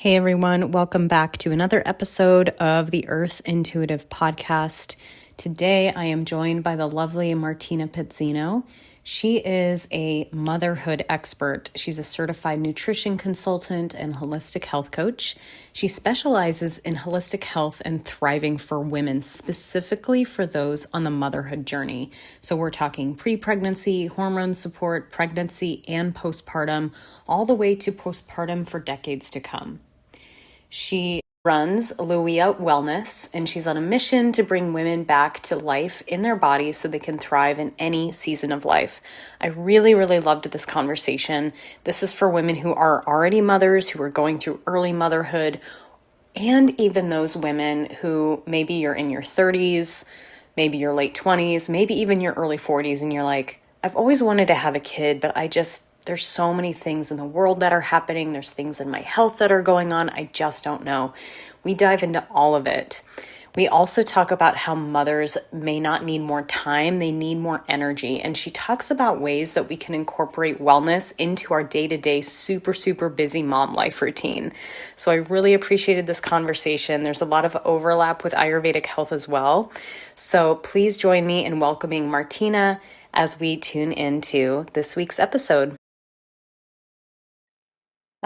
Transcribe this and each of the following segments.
Hey everyone, welcome back to another episode of the Earth Intuitive Podcast. Today I am joined by the lovely Martina Pezzino. She is a motherhood expert. She's a certified nutrition consultant and holistic health coach. She specializes in holistic health and thriving for women, specifically for those on the motherhood journey. So we're talking pre-pregnancy, hormone support, pregnancy, and postpartum, all the way to postpartum for decades to come. She runs Luia Wellness, and she's on a mission to bring women back to life in their bodies so they can thrive in any season of life. I really loved this conversation. This is for women who are already mothers, who are going through early motherhood, and even those women who maybe you're in your 30s, maybe your late 20s, maybe even your early 40s, and you're like, I've always wanted to have a kid, but there's so many things in the world that are happening. There's things in my health that are going on. I just don't know. We dive into all of it. We also talk about how mothers may not need more time. They need more energy. And she talks about ways that we can incorporate wellness into our day-to-day super busy mom life routine. So I really appreciated this conversation. There's a lot of overlap with Ayurvedic health as well. So please join me in welcoming Martina as we tune into this week's episode.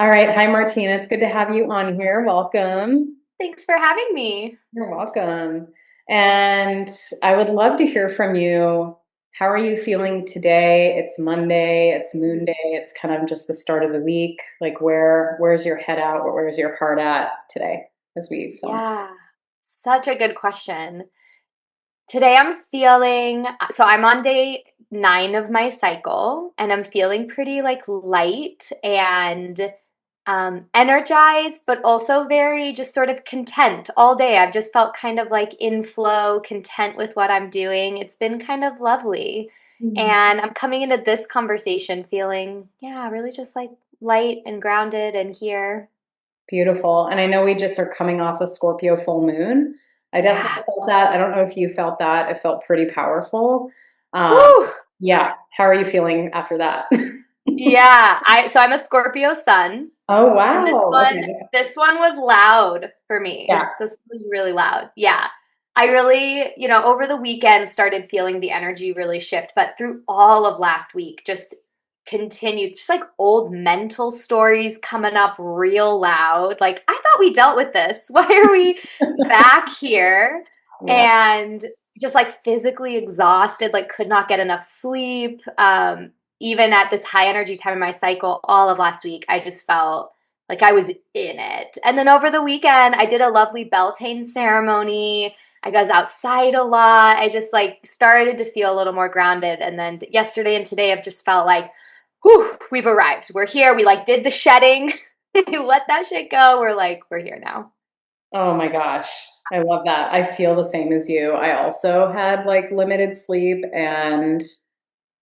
All right. Hi, Martina. It's good to have you on here. Welcome. Thanks for having me. You're welcome. And I would love to hear from you. How are you feeling today? It's Monday, it's Moon Day, it's kind of just the start of the week. Like where's your head at? Where's your heart at today as we film? Yeah, such a good question. Today I'm on day 9 of my cycle, and I'm feeling pretty like light and energized, but also very just sort of content all day. I've just felt kind of like in flow, content with what I'm doing. It's been kind of lovely. And I'm coming into this conversation feeling, yeah, really just like light and grounded and here. Beautiful. And I know we just are coming off a Scorpio full moon. I Yeah. definitely felt that. I don't know if you felt that. It felt pretty powerful. Um, Woo! yeah. How are you feeling after that? Yeah, I'm a Scorpio sun, Oh, and this wow. one Okay. this one was loud for me. Yeah. This was really loud. Yeah. I really, over the weekend started feeling the energy really shift, but through all of last week just continued just like old mental stories coming up real loud. Like, I thought we dealt with this. Why are we back here? Yeah. And just like physically exhausted, like could not get enough sleep. Even at this high energy time in my cycle, all of last week, I just felt like I was in it. And then over the weekend, I did a lovely Beltane ceremony. I was outside a lot. I just like started to feel a little more grounded. And then yesterday and today, I've just felt like, whew, we've arrived. We're here. We like did the shedding. We let that shit go. We're here now. Oh my gosh. I love that. I feel the same as you. I also had like limited sleep and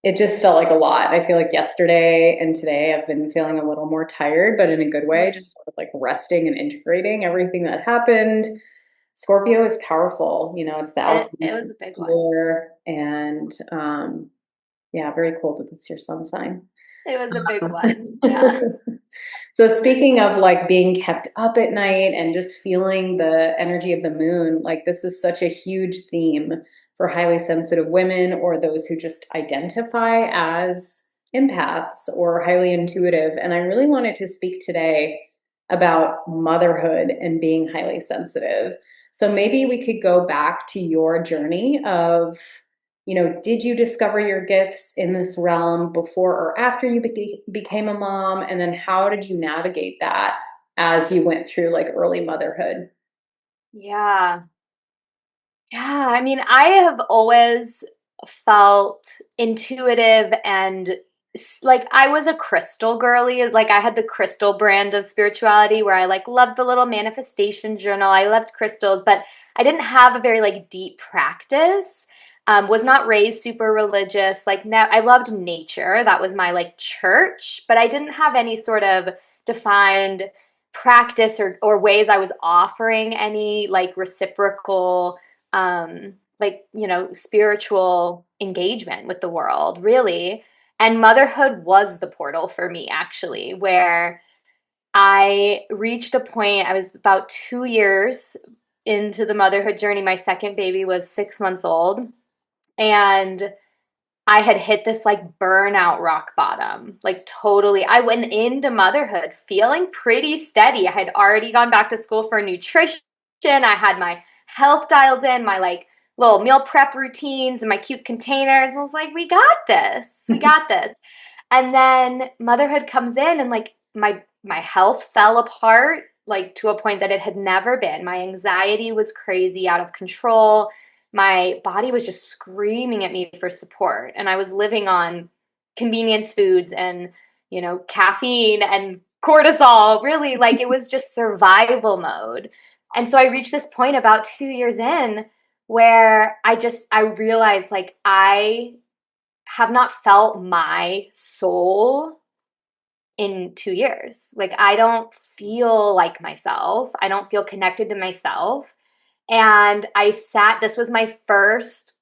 it just felt like a lot. I feel like yesterday and today I've been feeling a little more tired, but in a good way, just sort of like resting and integrating everything that happened. Scorpio is powerful. It's the It alchemist was a big one. year. And yeah, very cool that it's your sun sign. It was a big one. Yeah. So speaking of like being kept up at night and just feeling the energy of the moon, like this is such a huge theme for highly sensitive women or those who just identify as empaths or highly intuitive. And I really wanted to speak today about motherhood and being highly sensitive. So maybe we could go back to your journey of, did you discover your gifts in this realm before or after you became a mom? And then how did you navigate that as you went through like early motherhood? Yeah. Yeah. I mean, I have always felt intuitive and like I was a crystal girly. Like I had the crystal brand of spirituality where I like loved the little manifestation journal. I loved crystals, but I didn't have a very like deep practice. Was not raised super religious. Like I loved nature. That was my like church, but I didn't have any sort of defined practice or ways I was offering any like reciprocal spiritual engagement with the world, really. And motherhood was the portal for me, actually, where I reached a point, I was about 2 years into the motherhood journey. My second baby was 6 months old. And I had hit this like burnout rock bottom, like totally. I went into motherhood feeling pretty steady. I had already gone back to school for nutrition. I had my health dialed in, my like little meal prep routines and my cute containers. I was like, we got this. We got this. And then motherhood comes in and like my health fell apart like to a point that it had never been. My anxiety was crazy, out of control. My body was just screaming at me for support, and I was living on convenience foods and, caffeine and cortisol. Really, like it was just survival mode. And so I reached this point about 2 years in where I realized like I have not felt my soul in 2 years. Like I don't feel like myself. I don't feel connected to myself. And this was my first,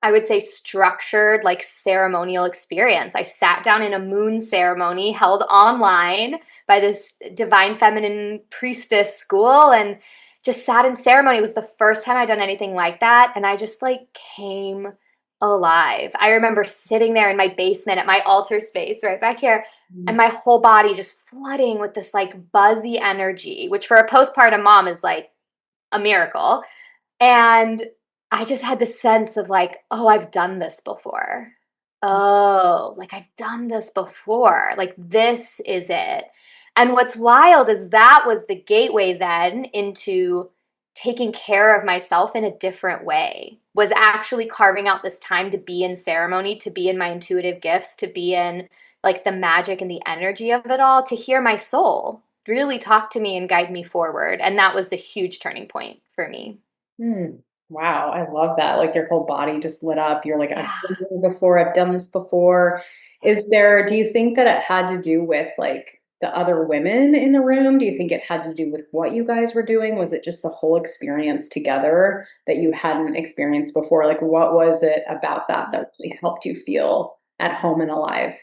I would say, structured, like ceremonial experience. I sat down in a moon ceremony held online by this divine feminine priestess school and just sat in ceremony. It was the first time I'd done anything like that. And I just like came alive. I remember sitting there in my basement at my altar space right back here, and my whole body just flooding with this like buzzy energy, which for a postpartum mom is like a miracle. And I just had this sense of like, oh, I've done this before. Oh, like I've done this before. Like this is it. And what's wild is that was the gateway then into taking care of myself in a different way. Was actually carving out this time to be in ceremony, to be in my intuitive gifts, to be in like the magic and the energy of it all, to hear my soul really talk to me and guide me forward. And that was a huge turning point for me. Hmm. Wow, I love that. Like your whole body just lit up. You're like, I've Yeah. been here before, I've done this before. Do you think that it had to do with like the other women in the room? Do you think it had to do with what you guys were doing? Was it just the whole experience together that you hadn't experienced before? Like, what was it about that really helped you feel at home and alive?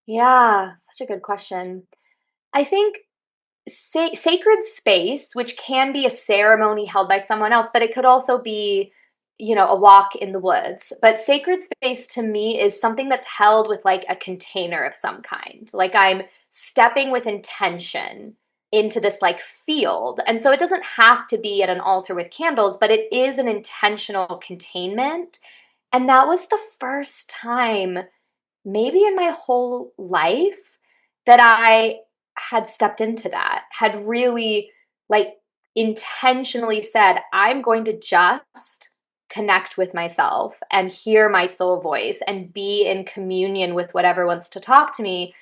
Yeah, such a good question. I think sacred space, which can be a ceremony held by someone else, but it could also be, a walk in the woods. But sacred space to me is something that's held with like a container of some kind. Like I'm stepping with intention into this like field. And so it doesn't have to be at an altar with candles, but it is an intentional containment. And that was the first time maybe in my whole life that I had stepped into that, had really like intentionally said, I'm going to just connect with myself and hear my soul voice and be in communion with whatever wants to talk to me,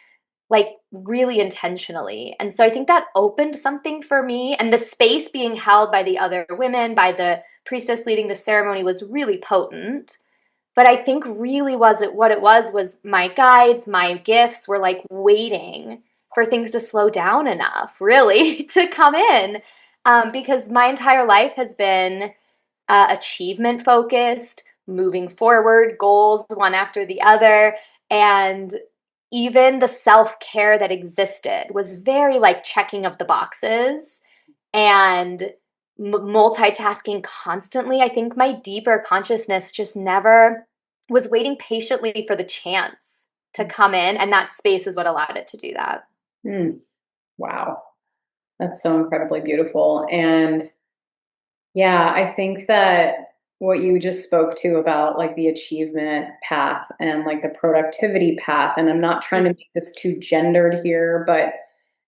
like really intentionally. And so I think that opened something for me. And the space being held by the other women, by the priestess leading the ceremony, was really potent. But I think really what it was my guides, my gifts were like waiting for things to slow down enough, really, to come in. Because my entire life has been achievement focused, moving forward, goals one after the other. And even the self care that existed was very like checking of the boxes and multitasking constantly. I think my deeper consciousness just never was waiting patiently for the chance to come in. And that space is what allowed it to do that. Hmm. Wow, that's so incredibly beautiful. And yeah, I think that what you just spoke to about like the achievement path and like the productivity path, and I'm not trying to Mm, make this too gendered here, but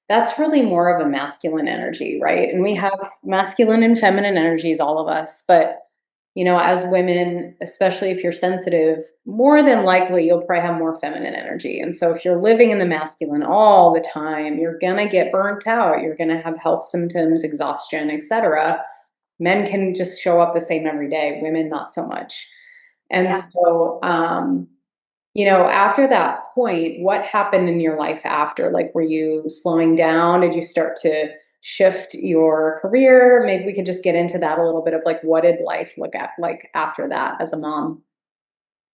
that's really more of a masculine energy, right? And we have masculine and feminine energies, all of us. But, as women, especially if you're sensitive, more than likely you'll probably have more feminine energy. And so if you're living in the masculine all the time, you're going to get burnt out. You're going to have health symptoms, exhaustion, etc. Men can just show up the same every day, women not so much. And yeah. so after that point, what happened in your life after? Like, were you slowing down? Did you start to shift your career? Maybe we could just get into that a little bit of like, what did life look at like after that as a mom?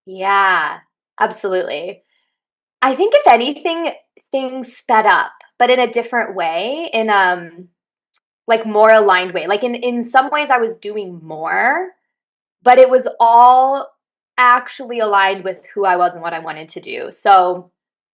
Yeah, absolutely. I think if anything, things sped up. but in a different way, in like more aligned way. Like in some ways I was doing more, but it was all actually aligned with who I was and what I wanted to do. So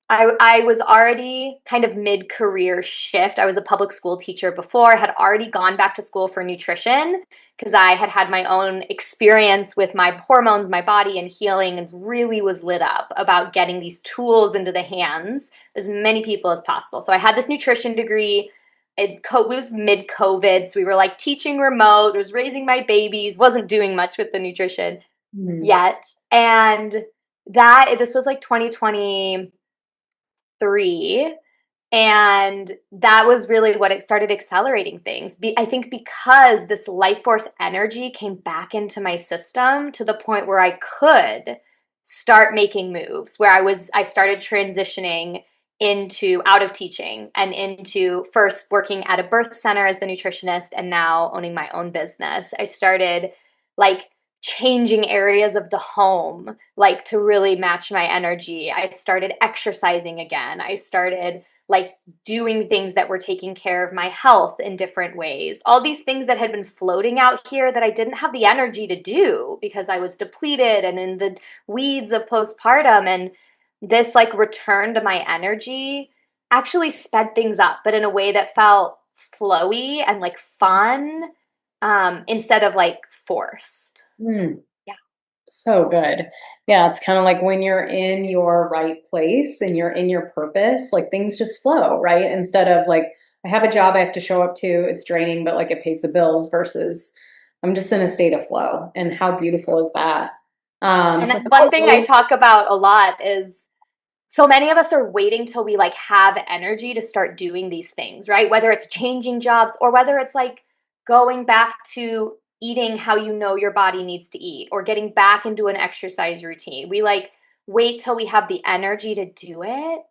I was already kind of mid-career shift. I was a public school teacher before, had already gone back to school for nutrition because I had had my own experience with my hormones, my body, and healing, and really was lit up about getting these tools into the hands of as many people as possible. So I had this nutrition degree. It was mid-COVID, so we were like teaching remote, was raising my babies, wasn't doing much with the nutrition Mm. yet. And this was like 2023, and that was really what it started accelerating things. I think because this life force energy came back into my system to the point where I could start making moves, where I started transitioning into out of teaching and into first working at a birth center as the nutritionist and now owning my own business. I started like changing areas of the home like to really match my energy. I started exercising again. I started like doing things that were taking care of my health in different ways. All these things that had been floating out here that I didn't have the energy to do because I was depleted and in the weeds of postpartum. And this like return to my energy actually sped things up, but in a way that felt flowy and like fun, instead of like forced. Mm. Yeah. So good. Yeah, it's kind of like when you're in your right place and you're in your purpose, like things just flow, right? Instead of like, I have a job I have to show up to, it's draining, but like it pays the bills versus I'm just in a state of flow. And how beautiful is that? And So one how thing I really, talk about a lot is so many of us are waiting till we like have energy to start doing these things, right? Whether it's changing jobs or whether it's like going back to eating how you know your body needs to eat or getting back into an exercise routine. We like wait till we have the energy to do it.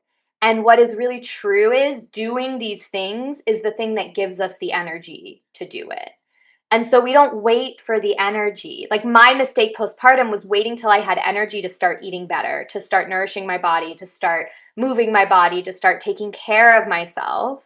And what is really true is doing these things is the thing that gives us the energy to do it. And so we don't wait for the energy. Like my mistake postpartum was waiting till I had energy to start eating better, to start nourishing my body, to start moving my body, to start taking care of myself.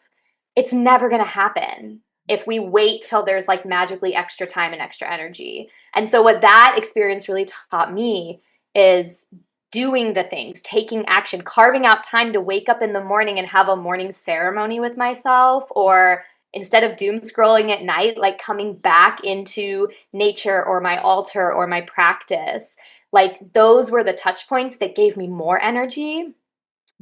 It's never going to happen if we wait till there's like magically extra time and extra energy. And so what that experience really taught me is doing the things, taking action, carving out time to wake up in the morning and have a morning ceremony with myself, or instead of doom scrolling at night, like coming back into nature or my altar or my practice. Like those were the touch points that gave me more energy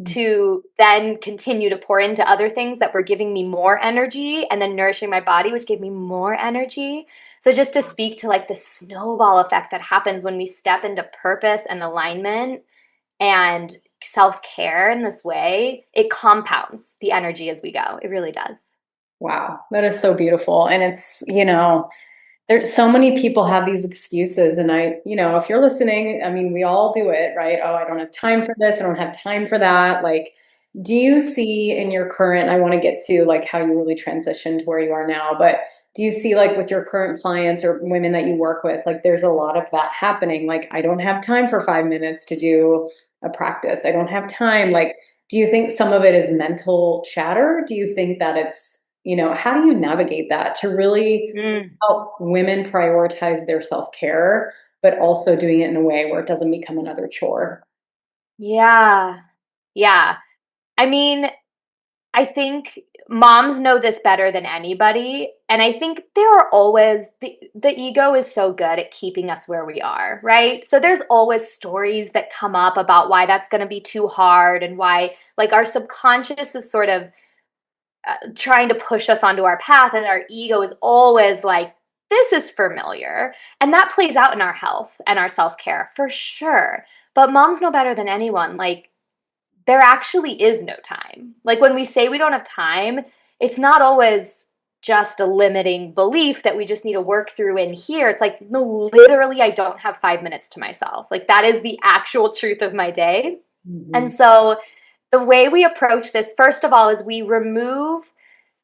to then continue to pour into other things that were giving me more energy, and then nourishing my body, which gave me more energy. So just to speak to like the snowball effect that happens when we step into purpose and alignment and self-care in this way, it compounds the energy as we go. It really does. wow, that is so beautiful. And it's, there's so many people have these excuses. And if you're listening, I mean, we all do it, right? Oh, I don't have time for this. I don't have time for that. Like, do you see in your current, I want to get to like how you really transitioned to where you are now, but do you see like with your current clients or women that you work with, like there's a lot of that happening? Like, I don't have time for 5 minutes to do a practice. I don't have time. Like, do you think some of it is mental chatter? Do you think that it's, how do you navigate that to really Mm. help women prioritize their self-care, but also doing it in a way where it doesn't become another chore? Yeah. Yeah. I mean, I think moms know this better than anybody. And I think there are always the ego is so good at keeping us where we are, right? So there's always stories that come up about why that's going to be too hard and why like our subconscious is sort of trying to push us onto our path, and our ego is always like, this is familiar. And that plays out in our health and our self-care for sure. But moms know better than anyone. Like there actually is no time. Like when we say we don't have time, it's not always just a limiting belief that we just need to work through in here. It's like, no, literally, I don't have 5 minutes to myself. Like that is the actual truth of my day. And Mhm. so the way we approach this, first of all, is we remove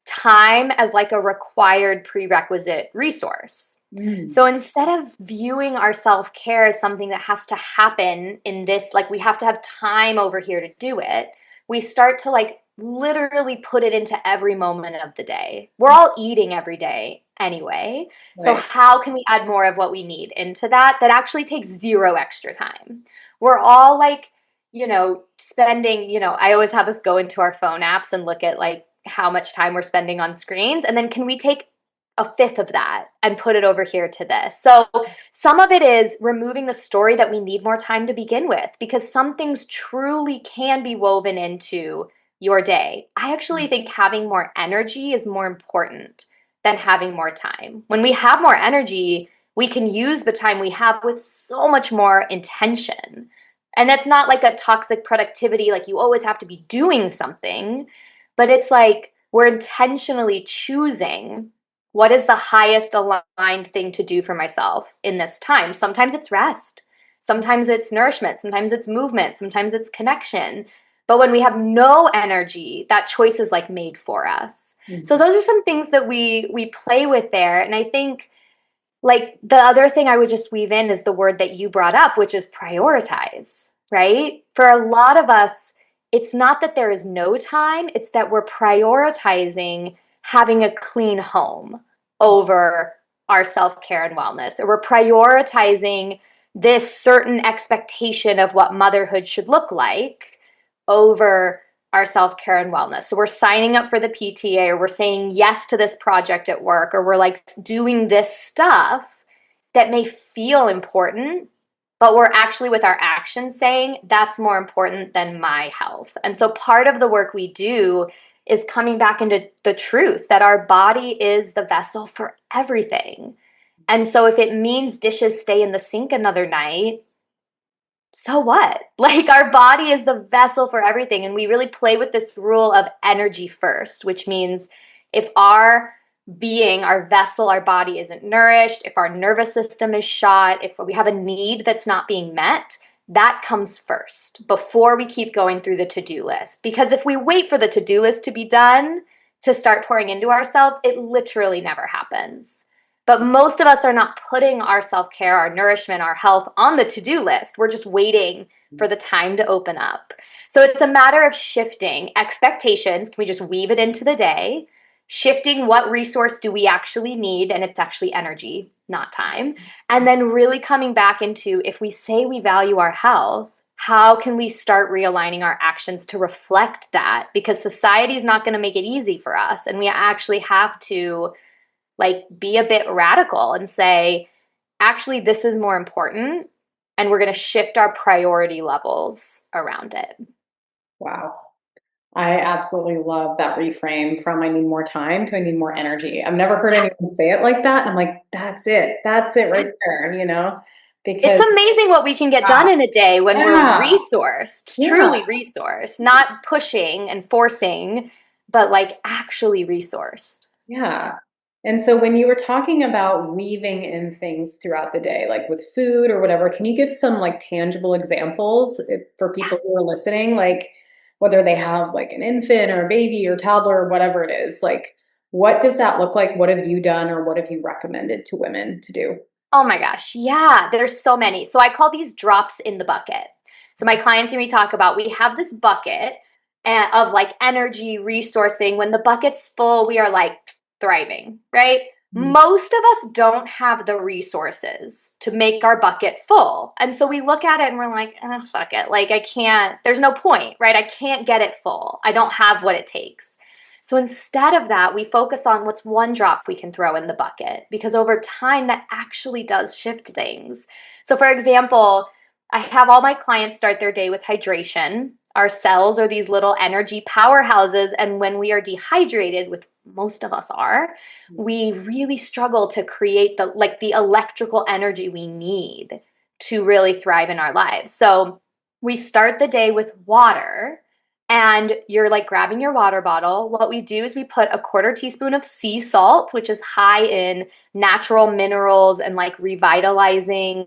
time as like a required prerequisite resource. Mm. So instead of viewing our self care as something that has to happen in this, like we have to have time over here to do it, we start to like literally put it into every moment of the day. We're all eating every day anyway. So Right. how can we add more of what we need into that actually takes zero extra time? We're all like, spending, I always have us go into our phone apps and look at like how much time we're spending on screens. And then can we take a fifth of that and put it over here to this? So some of it is removing the story that we need more time to begin with, because some things truly can be woven into your day. I actually think having more energy is more important than having more time. When we have more energy, we can use the time we have with so much more intention. And that's not like a toxic productivity, like you always have to be doing something, but it's like we're intentionally choosing what is the highest aligned thing to do for myself in this time. Sometimes it's rest, sometimes it's nourishment, sometimes it's movement, sometimes it's connection. But when we have no energy, that choice is like made for us. So Mhm. those are some things that we play with there. And I think like the other thing I would just weave in is the word that you brought up, which is prioritize, right? For a lot of us, it's not that there is no time, it's that we're prioritizing having a clean home over our self care and wellness, or we're prioritizing this certain expectation of what motherhood should look like over our self care and wellness. So we're signing up for the PTA, or we're saying yes to this project at work, or we're like doing this stuff that may feel important, but we're actually with our actions saying that's more important than my health. And so part of the work we do is coming back into the truth that our body is the vessel for everything. And so if it means dishes stay in the sink another night, so what? Like our body is the vessel for everything. And we really play with this rule of energy first, which means if our being, our vessel, our body isn't nourished, if our nervous system is shot, if we have a need that's not being met, that comes first before we keep going through the to-do list. Because if we wait for the to-do list to be done to start pouring into ourselves, it literally never happens. But most of us are not putting our self care, our nourishment, our health on the to do list. We're just waiting for the time to open up. So it's a matter of shifting expectations. Can we just weave it into the day? Shifting what resource do we actually need? And it's actually energy, not time. And then really coming back into if we say we value our health, how can we start realigning our actions to reflect that? Because society is not going to make it easy for us. And we actually have to like be a bit radical and say, actually, this is more important. And we're going to shift our priority levels around it. Wow. I absolutely love that reframe from I need more time to I need more energy. I've never heard anyone say it like that. And I'm like, that's it. That's it right there, It's because amazing what we can get done wow, in a day when we're yeah, resourced, yeah, truly resourced, not pushing and forcing, but like actually resourced. yeah. And so when you were talking about weaving in things throughout the day, like with food or whatever, can you give some like tangible examples for Yeah. people who are listening, like whether they have like an infant or a baby or toddler or whatever it is, like what does that look like? What have you done or what have you recommended to women to do? Oh my gosh. Yeah, there's so many. So I call these drops in the bucket. So my clients and we talk about we have this bucket of like energy resourcing. When the bucket's full, we are like thriving, right? Mhm. Most of us don't have the resources to make our bucket full. And so we look at it and we're like, fuck it. Like I can't, there's no point, right? I can't get it full. I don't have what it takes. So instead of that, we focus on what's one drop we can throw in the bucket because over time that actually does shift things. So, for example, I have all my clients start their day with hydration. Our cells are these little energy powerhouses. And when we are dehydrated, which most of us are, we really struggle to create the electrical energy we need to really thrive in our lives. So we start the day with water and you're like grabbing your water bottle. What we do is we put a quarter teaspoon of sea salt, which is high in natural minerals and like revitalizing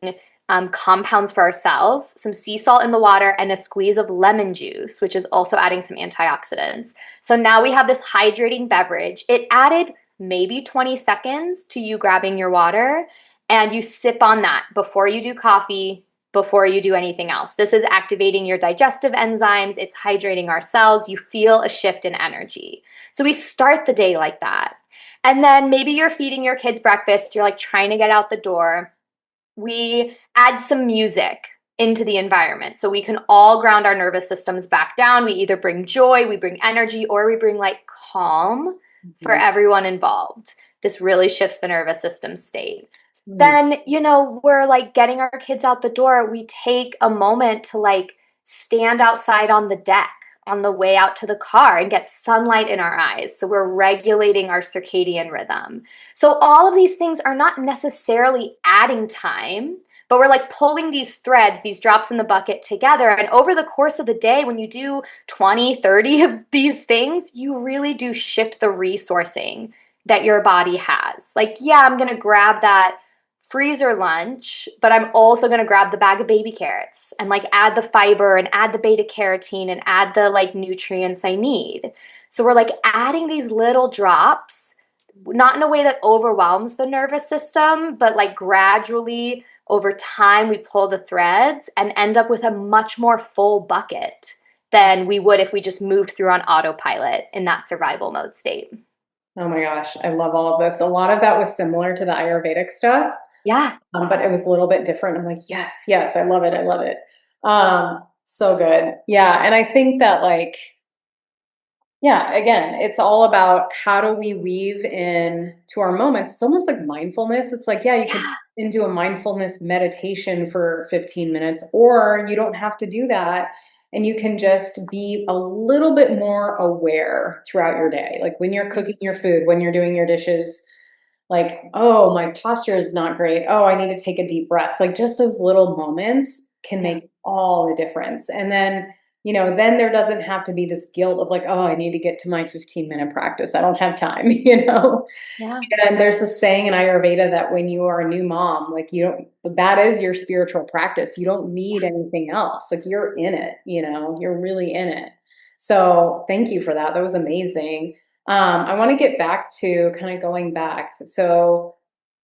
compounds for our cells, some sea salt in the water, and a squeeze of lemon juice, which is also adding some antioxidants. So now we have this hydrating beverage. It added maybe 20 seconds to you grabbing your water, and you sip on that before you do coffee, before you do anything else. This is activating your digestive enzymes, it's hydrating our cells. You feel a shift in energy. So we start the day like that. And then maybe you're feeding your kids breakfast, you're like trying to get out the door. We add some music into the environment so we can all ground our nervous systems back down. We either bring joy, we bring energy, or we bring like calm for Mhm. everyone involved. This really shifts the nervous system state. Mm. Then, we're like getting our kids out the door. We take a moment to like stand outside on the deck on the way out to the car and get sunlight in our eyes. So we're regulating our circadian rhythm. So all of these things are not necessarily adding time, but we're like pulling these threads, these drops in the bucket together. And over the course of the day, when you do 20, 30 of these things, you really do shift the resourcing that your body has. Like, yeah, I'm going to grab that freezer lunch, but I'm also going to grab the bag of baby carrots and like add the fiber and add the beta carotene and add the like nutrients I need. So we're like adding these little drops, not in a way that overwhelms the nervous system, but like gradually over time we pull the threads and end up with a much more full bucket than we would if we just moved through on autopilot in that survival mode state. Oh my gosh, I love all of this. A lot of that was similar to the Ayurvedic stuff, Yeah. but it was a little bit different. I'm like, yes, yes, I love it. I love it. So good. Yeah. And I think that like, yeah, again, it's all about how do we weave in to our moments. It's almost like mindfulness. It's like, yeah, you could Yeah. do a mindfulness meditation for 15 minutes, or you don't have to do that. And you can just be a little bit more aware throughout your day. Like when you're cooking your food, when you're doing your dishes, like, oh, my posture is not great. Oh, I need to take a deep breath. Like just those little moments can Yeah. make all the difference. And then, then there doesn't have to be this guilt of like, oh, I need to get to my 15-minute practice. I don't have time, Yeah. And there's a saying in Ayurveda that when you are a new mom, like that is your spiritual practice. You don't need anything else. Like you're in it, you're really in it. So thank you for that. That was amazing. I want to get back to kind of going back. So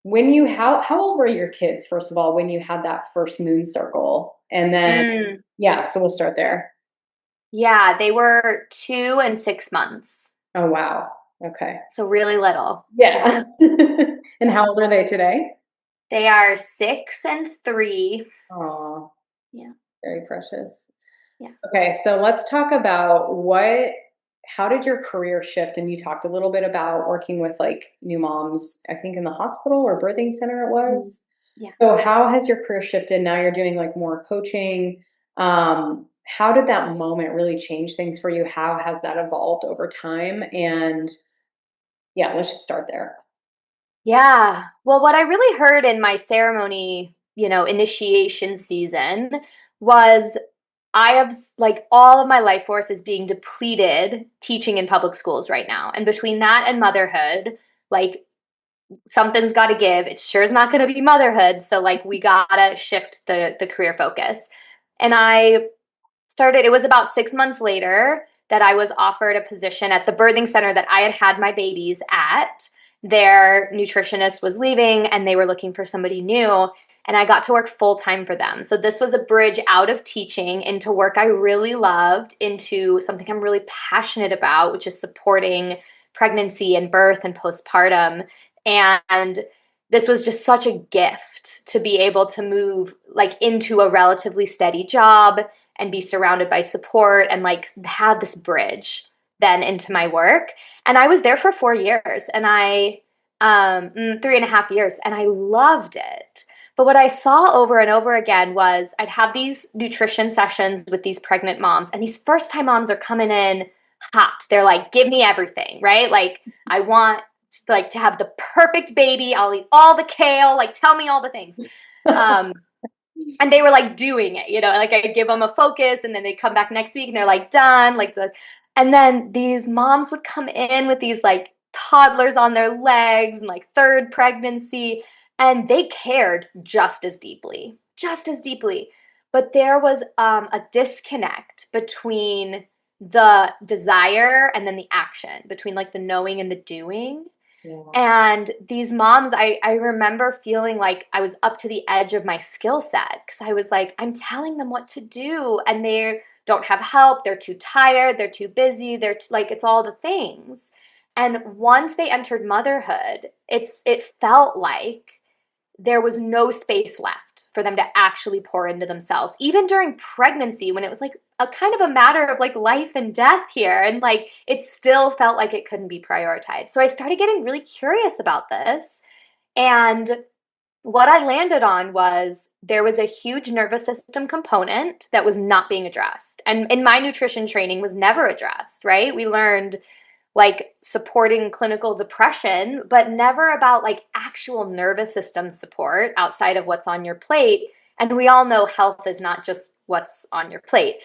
how old were your kids, first of all, when you had that first moon circle? And then, Mm. yeah, so we'll start there. Yeah, they were 2 and 6 months. Oh, wow. Okay. So really little. Yeah. Yeah. And how old are they today? They are 6 and 3. Oh, Yeah. very precious. Yeah. Okay, so let's talk about how did your career shift? And you talked a little bit about working with like new moms, I think in the hospital or birthing center it Mhm. was. Yeah. So how has your career shifted? Now you're doing like more coaching. How did that moment really change things for you? How has that evolved over time? And yeah, let's just start there. Yeah. Well, what I really heard in my ceremony, initiation season was I have like all of my life force is being depleted teaching in public schools right now. And between that and motherhood, like something's got to give. It sure is not going to be motherhood. So like we got to shift the career focus. And it was about 6 months later that I was offered a position at the birthing center that I had had my babies at. Their nutritionist was leaving and they were looking for somebody new. And I got to work full time for them. So this was a bridge out of teaching into work I really loved, into something I'm really passionate about, which is supporting pregnancy and birth and postpartum. And this was just such a gift to be able to move like into a relatively steady job and be surrounded by support and like have this bridge then into my work. And I was there for 4 years and 3.5 years, and I loved it. But what I saw over and over again was I'd have these nutrition sessions with these pregnant moms, and these first time moms are coming in hot. They're like, give me everything, right? Like, I want like to have the perfect baby. I'll eat all the kale. Like, tell me all the things. Um, and they were like doing it, like I give them a focus and then they come back next week and they're like done, and then these moms would come in with these like toddlers on their legs and like third pregnancy, and they cared just as deeply. But there was a disconnect between the desire and then the action, between like the knowing and the doing. Yeah. And these moms, I remember feeling like I was up to the edge of my skill set because I was like, I'm telling them what to do and they don't have help. They're too tired. They're too busy. Like, it's all the things. And once they entered motherhood, it felt like there was no space left for them to actually pour into themselves. Even during pregnancy, when it was like a kind of a matter of like life and death here, and like it still felt like it couldn't be prioritized. So I started getting really curious about this. And what I landed on was there was a huge nervous system component that was not being addressed. And in my nutrition training was never addressed, right? We learned like supporting clinical depression, but never about like actual nervous system support outside of what's on your plate. And we all know health is not just what's on your plate.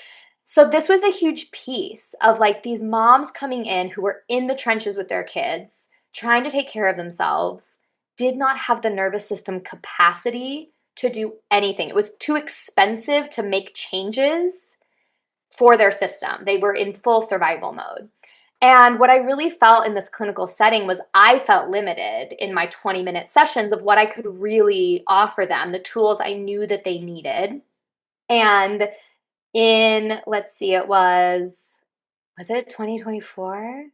So this was a huge piece of like these moms coming in who were in the trenches with their kids, trying to take care of themselves, did not have the nervous system capacity to do anything. It was too expensive to make changes for their system. They were in full survival mode. And what I really felt in this clinical setting was I felt limited in my 20-minute sessions of what I could really offer them, the tools I knew that they needed. And let's see, was it 2024?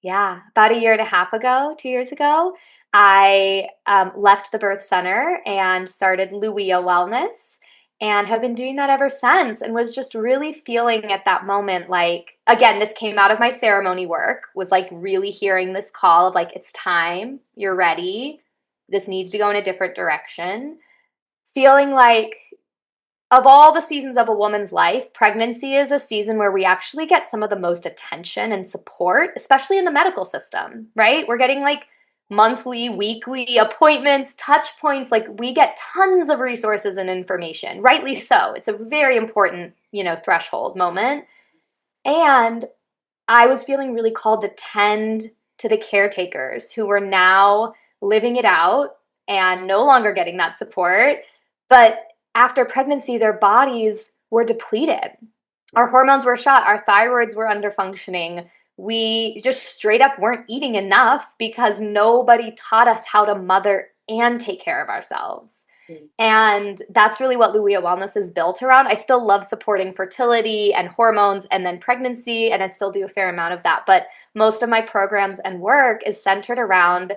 Yeah, about a year and a half ago, 2 years ago, I left the birth center and started Luia Wellness and have been doing that ever since and was just really feeling at that moment like, again, this came out of my ceremony work, was like really hearing this call of like, it's time, you're ready, this needs to go in a different direction. Feeling like of all the seasons of a woman's life, pregnancy is a season where we actually get some of the most attention and support, especially in the medical system, right? We're getting like monthly, weekly appointments, touch points. Like we get tons of resources and information, rightly so. It's a very important, threshold moment. And I was feeling really called to tend to the caretakers who were now living it out and no longer getting that support. But after pregnancy, their bodies were depleted. Our hormones were shot, our thyroids were under functioning. We just straight up weren't eating enough because nobody taught us how to mother and take care of ourselves. And that's really what Luia Wellness is built around. I still love supporting fertility and hormones and then pregnancy, and I still do a fair amount of that. But most of my programs and work is centered around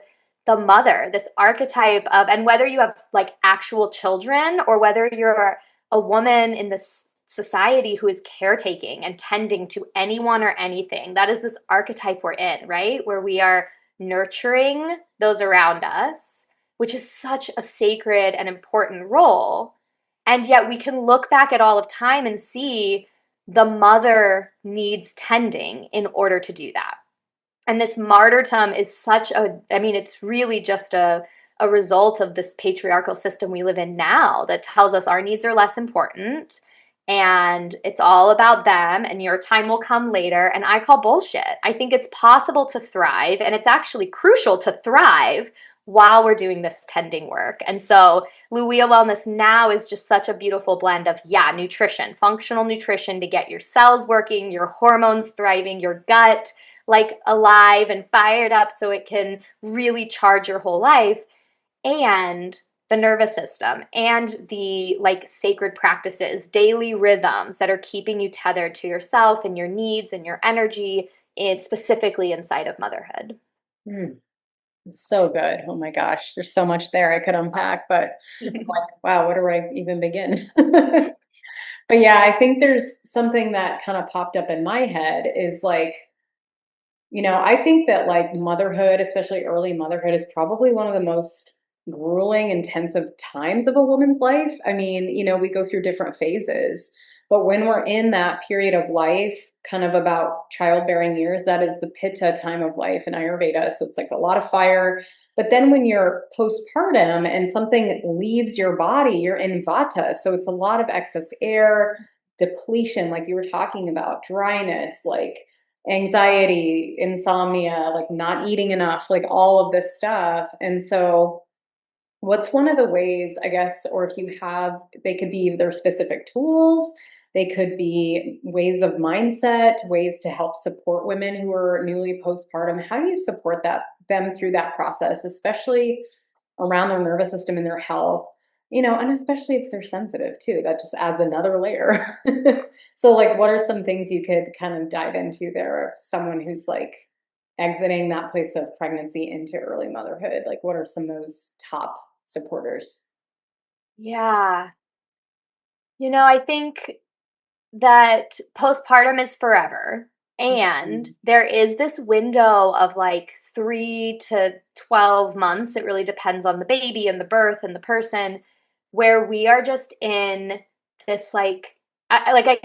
the mother, this archetype of, and whether you have like actual children or whether you're a woman in this society who is caretaking and tending to anyone or anything, that is this archetype we're in, right? Where we are nurturing those around us, which is such a sacred and important role. And yet we can look back at all of time and see the mother needs tending in order to do that. And this martyrdom is it's really just a result of this patriarchal system we live in now that tells us our needs are less important and it's all about them and your time will come later. And I call bullshit. I think it's possible to thrive and it's actually crucial to thrive while we're doing this tending work. And so Luia Wellness now is just such a beautiful blend of, nutrition, functional nutrition to get your cells working, your hormones thriving, your gut like alive and fired up so it can really charge your whole life, and the nervous system and the like sacred practices, daily rhythms that are keeping you tethered to yourself and your needs and your energy, specifically inside of motherhood. Mm, it's so good. Oh my gosh, there's so much there I could unpack, but I'm like, wow, where do I even begin? But yeah, I think there's something that kind of popped up in my head is like, I think that like motherhood, especially early motherhood, is probably one of the most grueling, intensive times of a woman's life. I mean, we go through different phases, but when we're in that period of life, kind of about childbearing years, that is the pitta time of life in Ayurveda. So it's like a lot of fire. But then when you're postpartum and something leaves your body, you're in vata. So it's a lot of excess air, depletion, like you were talking about, dryness, like anxiety, insomnia, like not eating enough, like all of this stuff. And so, what's one of the ways, I guess, or if you have, they could be either specific tools, they could be ways of mindset, ways to help support women who are newly postpartum. How do you support them through that process, especially around their nervous system and their health, and especially if they're sensitive too, that just adds another layer. So like, what are some things you could kind of dive into there of someone who's like exiting that place of pregnancy into early motherhood? Like, what are some of those top supporters? Yeah. I think that postpartum is forever. And Mhm. there is this window of like 3 to 12 months. It really depends on the baby and the birth and the person, where we are just in this I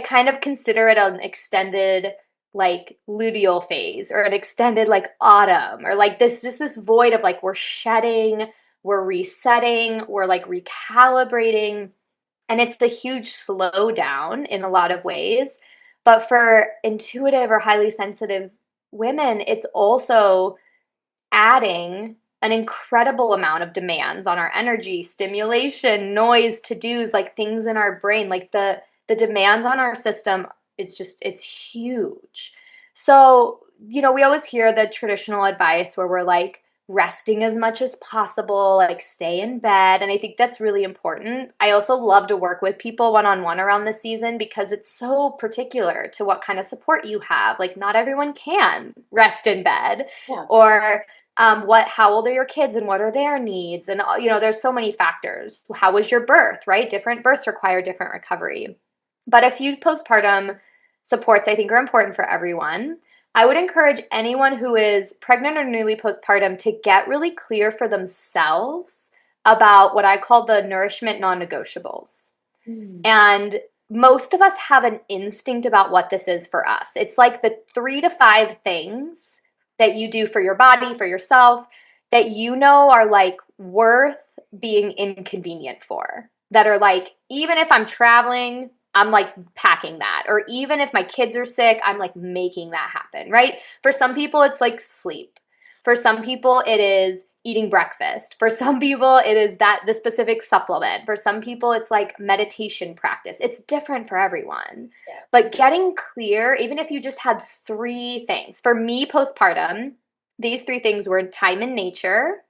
kind of consider it an extended like luteal phase or an extended like autumn or like this void of like we're shedding, we're resetting, we're like recalibrating, and it's the huge slowdown in a lot of ways. But for intuitive or highly sensitive women, it's also adding an incredible amount of demands on our energy, stimulation, noise, to-dos, like things in our brain. Like the demands on our system is just it's huge. So, we always hear the traditional advice where we're like resting as much as possible, like stay in bed, and I think that's really important. I also love to work with people one-on-one around this season because it's so particular to what kind of support you have. Like not everyone can rest in bed, Yeah. or how old are your kids and what are their needs, and there's so many factors. How was your birth, right? Different births require different recovery, but a few postpartum supports I think are important for everyone. I would encourage anyone who is pregnant or newly postpartum to get really clear for themselves about what I call the nourishment non-negotiables. Mm. And most of us have an instinct about what this is for us. It's like the 3 to 5 things that you do for your body, for yourself, that are like worth being inconvenient for. That are like, even if I'm traveling, I'm like packing that. Or even if my kids are sick, I'm like making that happen, right? For some people, it's like sleep. For some people, it is eating breakfast. For some people, it is the specific supplement. For some people, it's like meditation practice. It's different for everyone. Yeah. But getting clear, even if you just had 3 things. For me, postpartum, these 3 things were time in nature,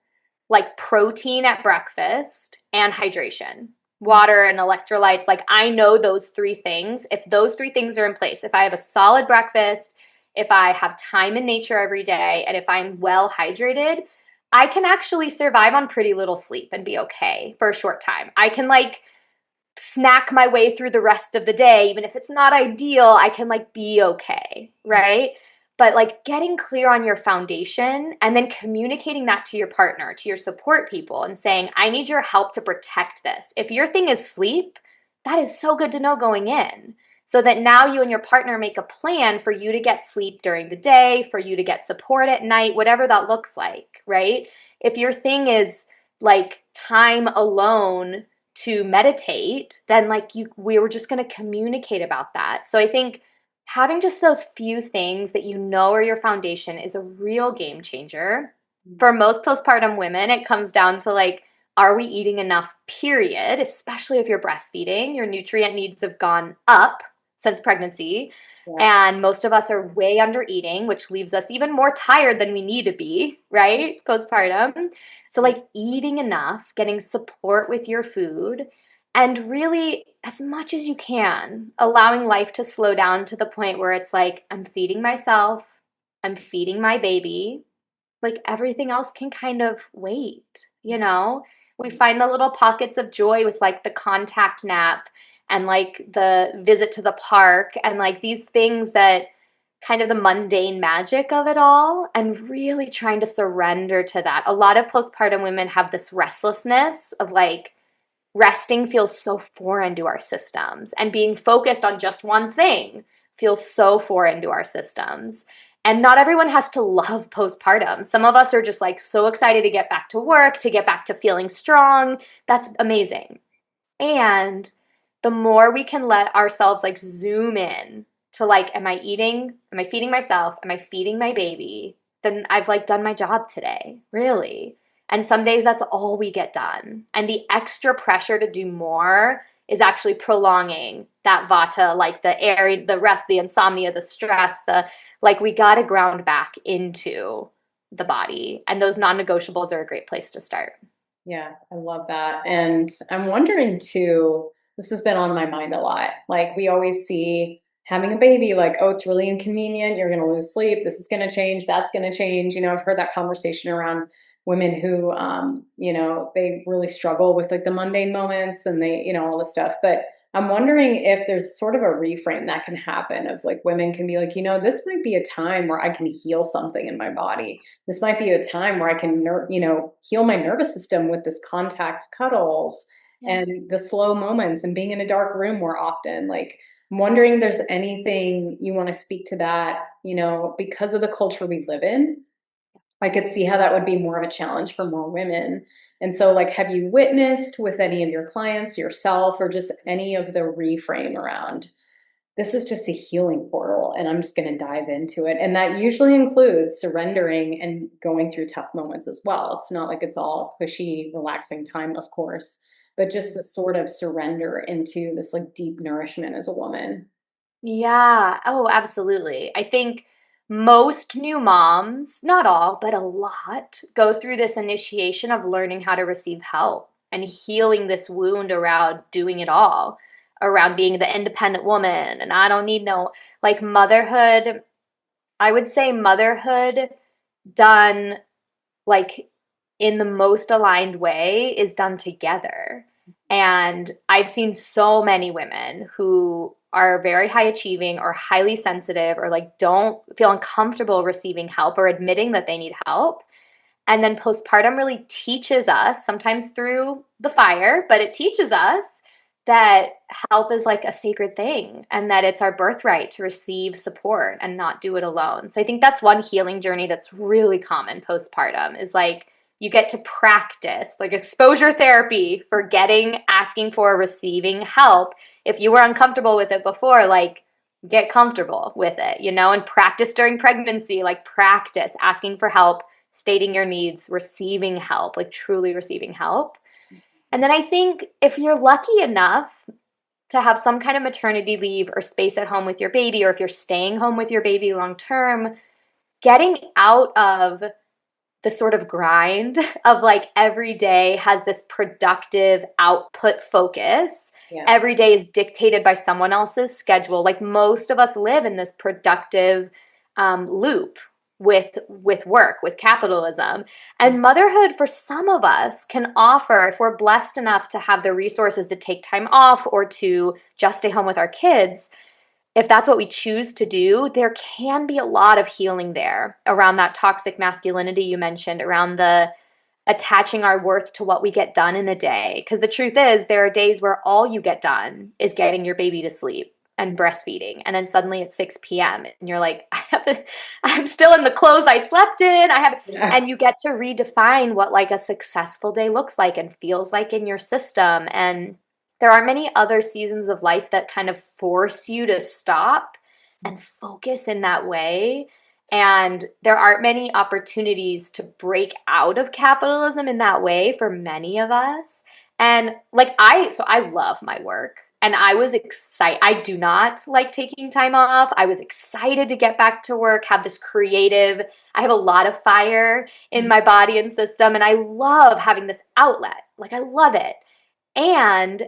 like protein at breakfast, and hydration, Mm. water and electrolytes. Like I know those 3 things. If those 3 things are in place, if I have a solid breakfast, if I have time in nature every day, and if I'm well hydrated, I can actually survive on pretty little sleep and be okay for a short time. I can like snack my way through the rest of the day. Even if it's not ideal, I can like be okay, right? But like getting clear on your foundation and then communicating that to your partner, to your support people, and saying, I need your help to protect this. If your thing is sleep, that is so good to know going in. So that now you and your partner make a plan for you to get sleep during the day, for you to get support at night, whatever that looks like, right? If your thing is like time alone to meditate, then like we were just going to communicate about that. So I think having just those few things that are your foundation is a real game changer. For most postpartum women, it comes down to like, are we eating enough, period? Especially if you're breastfeeding, your nutrient needs have gone up since pregnancy. Yeah. And most of us are way under eating, which leaves us even more tired than we need to be, right? Postpartum. So, Yeah. like eating enough, getting support with your food, and really, as much as you can, allowing life to slow down to the point where it's like, I'm feeding myself, I'm feeding my baby, like everything else can kind of wait. We find the little pockets of joy with like the contact nap and like the visit to the park and like these things that kind of the mundane magic of it all, and really trying to surrender to that. A lot of postpartum women have this restlessness of like resting feels so foreign to our systems, and being focused on just one thing feels so foreign to our systems. And not everyone has to love postpartum. Some of us are just like so excited to get back to work, to get back to feeling strong. That's amazing. And the more we can let ourselves like zoom in to like, am I eating? Am I feeding myself? Am I feeding my baby? Then I've like done my job today, really. And some days that's all we get done. And the extra pressure to do more is actually prolonging that vata, like the air, the rest, the insomnia, the stress, the like we got to ground back into the body. And those non-negotiables are a great place to start. Yeah, I love that. And I'm wondering too, this has been on my mind a lot. Like we always see having a baby, like, oh, it's really inconvenient. You're going to lose sleep. This is going to change. That's going to change. I've heard that conversation around women who, they really struggle with like the mundane moments and they, all this stuff. But I'm wondering if there's sort of a reframe that can happen of like women can be like, this might be a time where I can heal something in my body. This might be a time where I can, heal my nervous system with this contact cuddles Yeah. and the slow moments and being in a dark room more often. Like, I'm wondering if there's anything you want to speak to that, because of the culture we live in. I could see how that would be more of a challenge for more women. And so, like, have you witnessed with any of your clients, yourself, or just any of the reframe around this is just a healing portal and I'm just going to dive into it? And that usually includes surrendering and going through tough moments as well. It's not like it's all cushy, relaxing time, of course, but just the sort of surrender into this like deep nourishment as a woman. Yeah. Oh, absolutely. I think most new moms, not all, but a lot, go through this initiation of learning how to receive help and healing this wound around doing it all, around being the independent woman. And I don't need no, like motherhood. I would say motherhood done like in the most aligned way is done together. And I've seen so many women who are very high achieving or highly sensitive or like don't feel uncomfortable receiving help or admitting that they need help. And then postpartum really teaches us, sometimes through the fire, but it teaches us that help is like a sacred thing and that it's our birthright to receive support and not do it alone. So I think that's one healing journey that's really common postpartum is like you get to practice like exposure therapy for getting, asking for, receiving help. If you were uncomfortable with it before, like get comfortable with it, and practice during pregnancy, like practice asking for help, stating your needs, receiving help, like truly receiving help. And then I think if you're lucky enough to have some kind of maternity leave or space at home with your baby, or if you're staying home with your baby long term, getting out of the sort of grind of like every day has this productive output focus. Yeah. Every day is dictated by someone else's schedule. Like most of us live in this productive loop with work, with capitalism. And motherhood for some of us can offer, if we're blessed enough to have the resources to take time off or to just stay home with our kids, if that's what we choose to do, there can be a lot of healing there around that toxic masculinity you mentioned, around the attaching our worth to what we get done in a day. Because the truth is, there are days where all you get done is getting your baby to sleep and breastfeeding. And then suddenly it's 6 p.m. and you're like, I'm still in the clothes I slept in. Yeah. And you get to redefine what like a successful day looks like and feels like in your system. And there are many other seasons of life that kind of force you to stop and focus in that way. And there aren't many opportunities to break out of capitalism in that way for many of us. And like I love my work. And I was excited. I do not like taking time off. I was excited to get back to work, have this creative, I have a lot of fire in my body and system. And I love having this outlet. Like I love it. And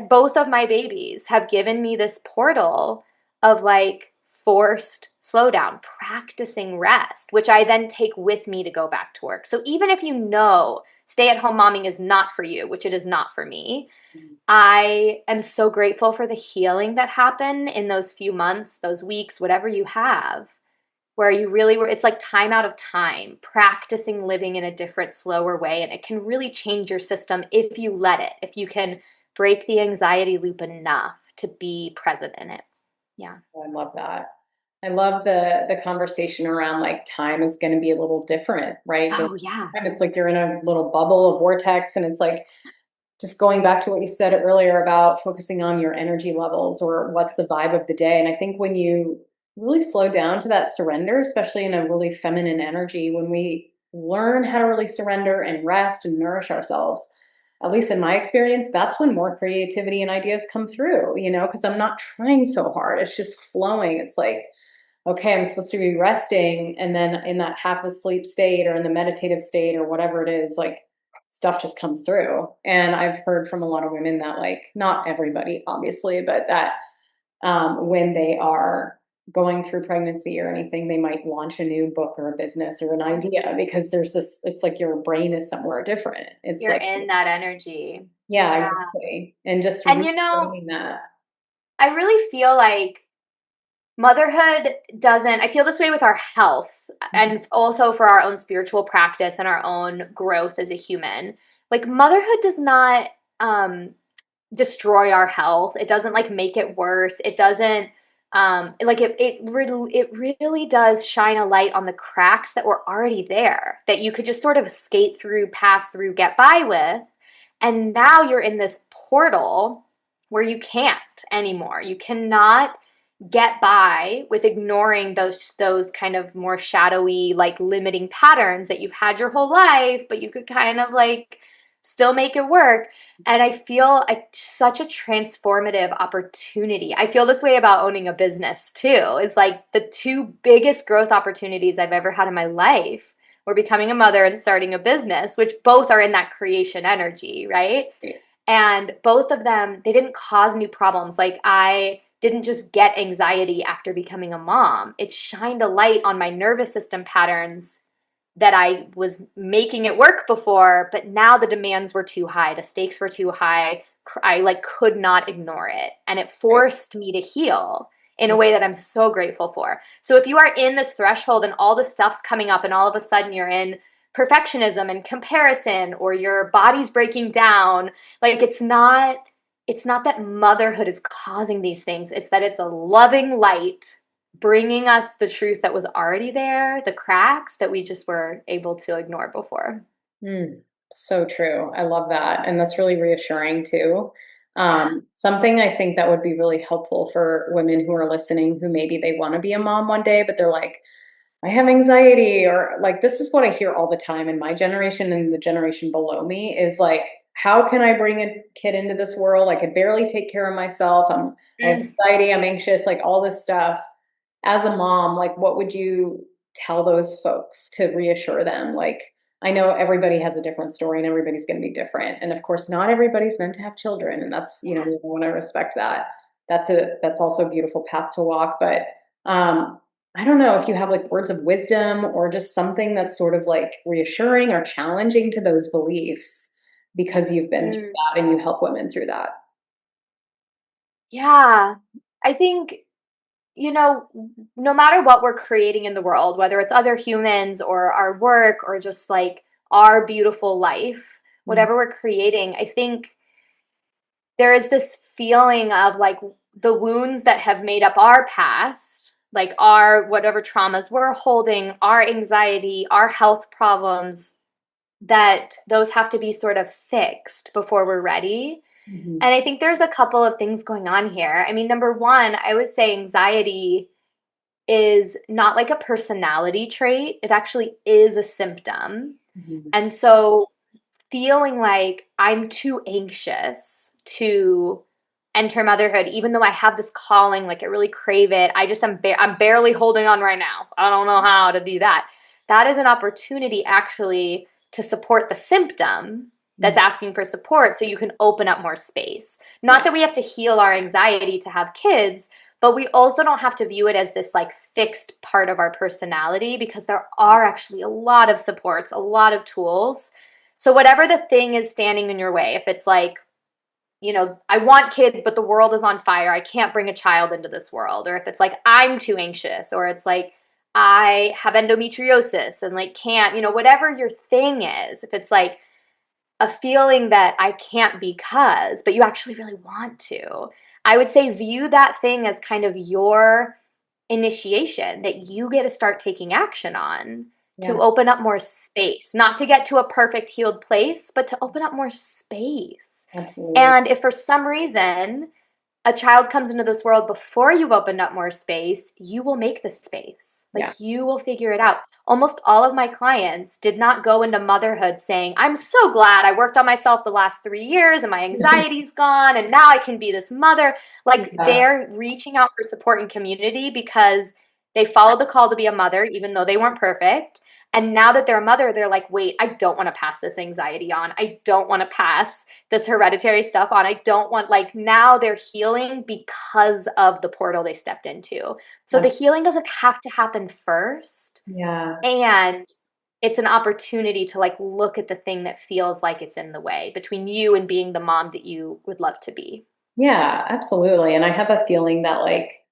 both of my babies have given me this portal of like forced slowdown, practicing rest, which I then take with me to go back to work. So even if stay at home momming is not for you, which it is not for me, I am so grateful for the healing that happened in those few months, those weeks, whatever you have, where you really were, it's like time out of time, practicing living in a different, slower way. And it can really change your system if you let it, if you can break the anxiety loop enough to be present in it. Yeah. Oh, I love that. I love the conversation around like time is going to be a little different, right? Oh, yeah. It's like you're in a little bubble, a vortex, and it's like just going back to what you said earlier about focusing on your energy levels or what's the vibe of the day. And I think when you really slow down to that surrender, especially in a really feminine energy, when we learn how to really surrender and rest and nourish ourselves, at least in my experience, that's when more creativity and ideas come through, because I'm not trying so hard. It's just flowing. It's like, okay, I'm supposed to be resting. And then in that half asleep state or in the meditative state or whatever it is, like stuff just comes through. And I've heard from a lot of women that, like, not everybody, obviously, but that when they are going through pregnancy or anything, they might launch a new book or a business or an idea because there's this, it's like your brain is somewhere different. It's You're like, in that energy. yeah, Yeah. exactly. And just And you know, reframing that. I really feel like motherhood doesn't, I feel this way with our health and also for our own spiritual practice and our own growth as a human. Like, motherhood does not destroy our health. It doesn't like make it worse. It doesn't like it really does shine a light on the cracks that were already there that you could just sort of skate through, pass through, get by with. And now you're in this portal where you can't anymore. You cannot get by with ignoring those kind of more shadowy, like, limiting patterns that you've had your whole life, but you could kind of like still make it work. And I feel such a transformative opportunity. I feel this way about owning a business too. Is like the two biggest growth opportunities I've ever had in my life were becoming a mother and starting a business, which both are in that creation energy, right? And both of them, they didn't cause new problems. Like, I didn't just get anxiety after becoming a mom. It shined a light on my nervous system patterns that I was making it work before, but now the demands were too high. The stakes were too high. I like could not ignore it. And it forced me to heal in a way that I'm so grateful for. So if you are in this threshold and all this stuff's coming up and all of a sudden you're in perfectionism and comparison or your body's breaking down, like, it's not that motherhood is causing these things. It's that it's a loving light bringing us the truth that was already there, the cracks that we just were able to ignore before. Mm, so true. I love that. And that's really reassuring too. Yeah. Something I think that would be really helpful for women who are listening who maybe they want to be a mom one day, but they're like, I have anxiety, or like, this is what I hear all the time in my generation and the generation below me is like, how can I bring a kid into this world? I could barely take care of myself. I have Mm. anxiety, I'm anxious, like all this stuff. As a mom, like, what would you tell those folks to reassure them? Like, I know everybody has a different story and everybody's going to be different. And of course, not everybody's meant to have children. And that's, we want to respect that. That's also a beautiful path to walk. But I don't know if you have like words of wisdom or just something that's sort of like reassuring or challenging to those beliefs because you've been through Mm. that and you help women through that. Yeah. I think, you know, no matter what we're creating in the world, whether it's other humans or our work or just like our beautiful life, Mm, whatever we're creating, I think there is this feeling of like the wounds that have made up our past, like our whatever traumas we're holding, our anxiety, our health problems, that those have to be sort of fixed before we're ready. mhm, And I think there's a couple of things going on here. I mean, number one, I would say anxiety is not like a personality trait, it actually is a symptom. mhm. And so feeling like I'm too anxious to enter motherhood, even though I have this calling, like I really crave it. I'm barely holding on right now. I don't know how to do that. That is an opportunity actually to support the symptom that's Mm, asking for support so you can open up more space. Not yeah. that we have to heal our anxiety to have kids, but we also don't have to view it as this like fixed part of our personality because there are actually a lot of supports, a lot of tools. So whatever the thing is standing in your way, if it's like, I want kids, but the world is on fire, I can't bring a child into this world, or if it's like I'm too anxious, or it's like I have endometriosis and like can't, whatever your thing is, if it's like a feeling that I can't because, but you actually really want to, I would say view that thing as kind of your initiation that you get to start taking action on to Yeah, open up more space, not to get to a perfect healed place, but to open up more space. absolutely. And if for some reason a child comes into this world before you've opened up more space, you will make the space. Yeah. Like, you will figure it out. Almost all of my clients did not go into motherhood saying, I'm so glad I worked on myself the last 3 years and my anxiety's gone and now I can be this mother. Like, Yeah. they're reaching out for support and community because They followed the call to be a mother, even though they weren't perfect. And now that they're a mother, they're like, wait, I don't want to pass this anxiety on. I don't want to pass this hereditary stuff on. I don't want, like, now they're healing because of the portal they stepped into. So the That's, healing doesn't have to happen first. yeah. And it's an opportunity to like look at the thing that feels like it's in the way between you and being the mom that you would love to be. Yeah, absolutely. And I have a feeling that, like,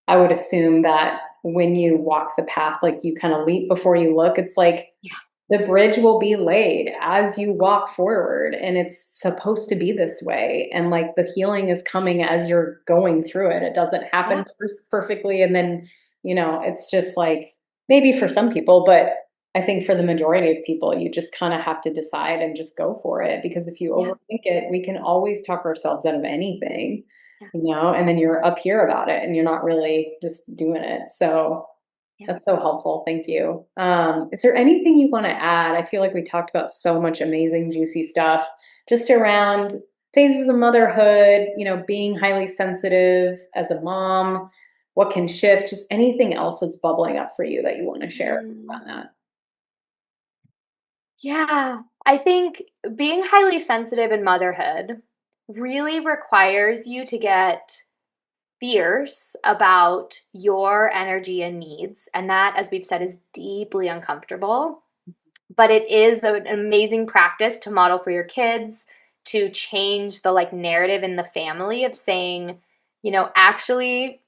I would assume that when you walk the path, like, you kind of leap before you look. It's like Yeah. the bridge will be laid as you walk forward, and it's supposed to be this way. And like the healing is coming as you're going through it. It doesn't Yeah. happen first perfectly. And then, it's just like maybe for some people, but I think for the majority of people, you just kind of have to decide and just go for it. Because if you Yeah. overthink it, we can always talk ourselves out of anything, Yeah. and then you're up here about it and you're not really just doing it. So Yeah. that's so helpful. Thank you. Is there anything you want to add? I feel like we talked about so much amazing, juicy stuff just around phases of motherhood, being highly sensitive as a mom, what can shift, just anything else that's bubbling up for you that you want to share Mm. on that. Yeah. I think being highly sensitive in motherhood really requires you to get fierce about your energy and needs. And that, as we've said, is deeply uncomfortable. But it is an amazing practice to model for your kids, to change the like narrative in the family of saying, actually,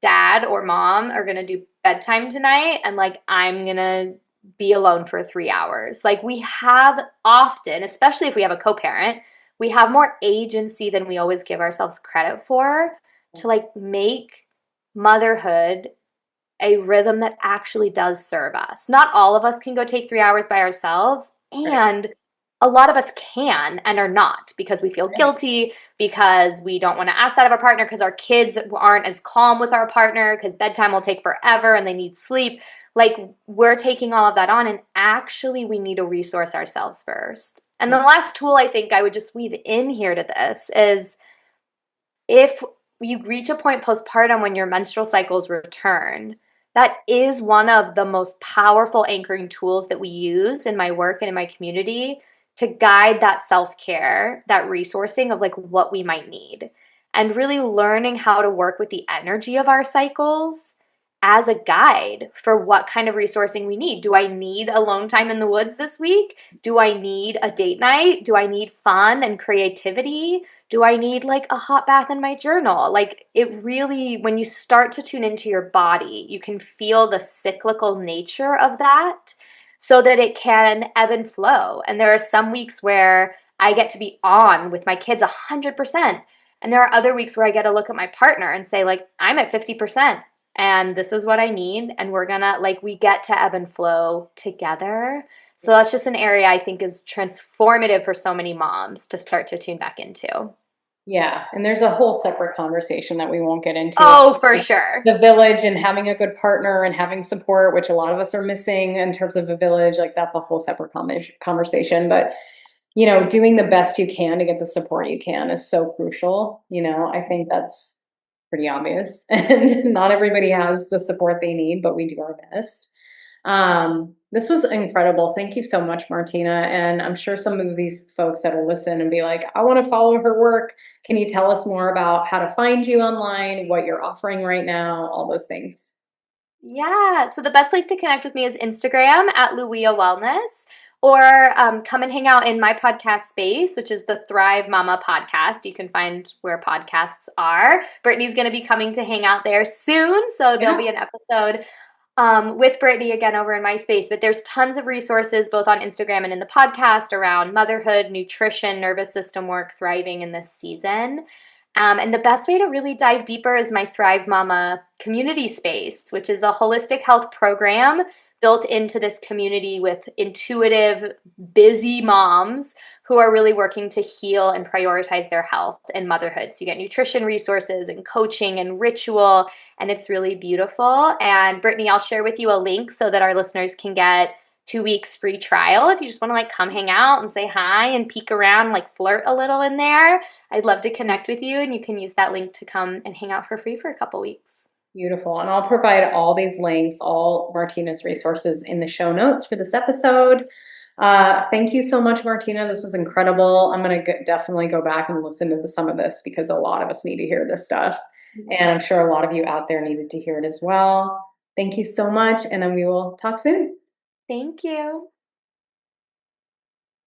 dad or mom are going to do bedtime tonight, and like I'm going to be alone for 3 hours. Like we have often, especially if we have a co-parent, we have more agency than we always give ourselves credit for to like make motherhood a rhythm that actually does serve us. Not all of us can go take 3 hours by ourselves, Right. and a lot of us can and are not because we feel Right. guilty, because we don't want to ask that of our partner, because our kids aren't as calm with our partner, because bedtime will take forever and they need sleep. Like we're taking all of that on, and actually, we need to resource ourselves first. And the last tool I think I would just weave in here to this is if you reach a point postpartum when your menstrual cycles return, that is one of the most powerful anchoring tools that we use in my work and in my community to guide that self-care, that resourcing of like what we might need. And really learning how to work with the energy of our cycles as a guide for what kind of resourcing we need. Do I need alone time in the woods this week? Do I need a date night? Do I need fun and creativity? Do I need like a hot bath in my journal? Like it really, when you start to tune into your body, you can feel the cyclical nature of that so that it can ebb and flow. And there are some weeks where I get to be on with my kids 100%. And there are other weeks where I get to look at my partner and say, like, I'm at 50% and this is what I need. And we're gonna, like, we get to ebb and flow together. So that's just an area I think is transformative for so many moms to start to tune back into. Yeah, and there's a whole separate conversation that we won't get into. Oh, for sure. The village and having a good partner and having support, which a lot of us are missing in terms of a village, like that's a whole separate conversation. But doing the best you can to get the support you can is so crucial. I think that's pretty obvious, and not everybody has the support they need, but we do our best. This was incredible. Thank you so much, Martina. And I'm sure some of these folks that will listen and be like, I want to follow her work. Can you tell us more about how to find you online, what you're offering right now, all those things? Yeah. So the best place to connect with me is Instagram at Luia Wellness, or come and hang out in my podcast space, which is the Thrive Mama podcast. You can find where podcasts are. Brittany's going to be coming to hang out there soon. So there'll Yeah. be an episode with Brittany again over in my space. But there's tons of resources both on Instagram and in the podcast around motherhood, nutrition, nervous system work, thriving in this season. And the best way to really dive deeper is my Thrive Mama community space, which is a holistic health program built into this community with intuitive, busy moms who are really working to heal and prioritize their health and motherhood. So you get nutrition resources and coaching and ritual, and it's really beautiful. And Brittany, I'll share with you a link so that our listeners can get 2 weeks free trial if you just want to like come hang out and say hi and peek around, like flirt a little in there. I'd love to connect with you, and you can use that link to come and hang out for free for a couple weeks. Beautiful. And I'll provide all these links, all Martina's resources in the show notes for this episode. Thank you so much, Martina. This was incredible. I'm going to definitely go back and listen to some of this because a lot of us need to hear this stuff. And I'm sure a lot of you out there needed to hear it as well. Thank you so much. And then we will talk soon. Thank you.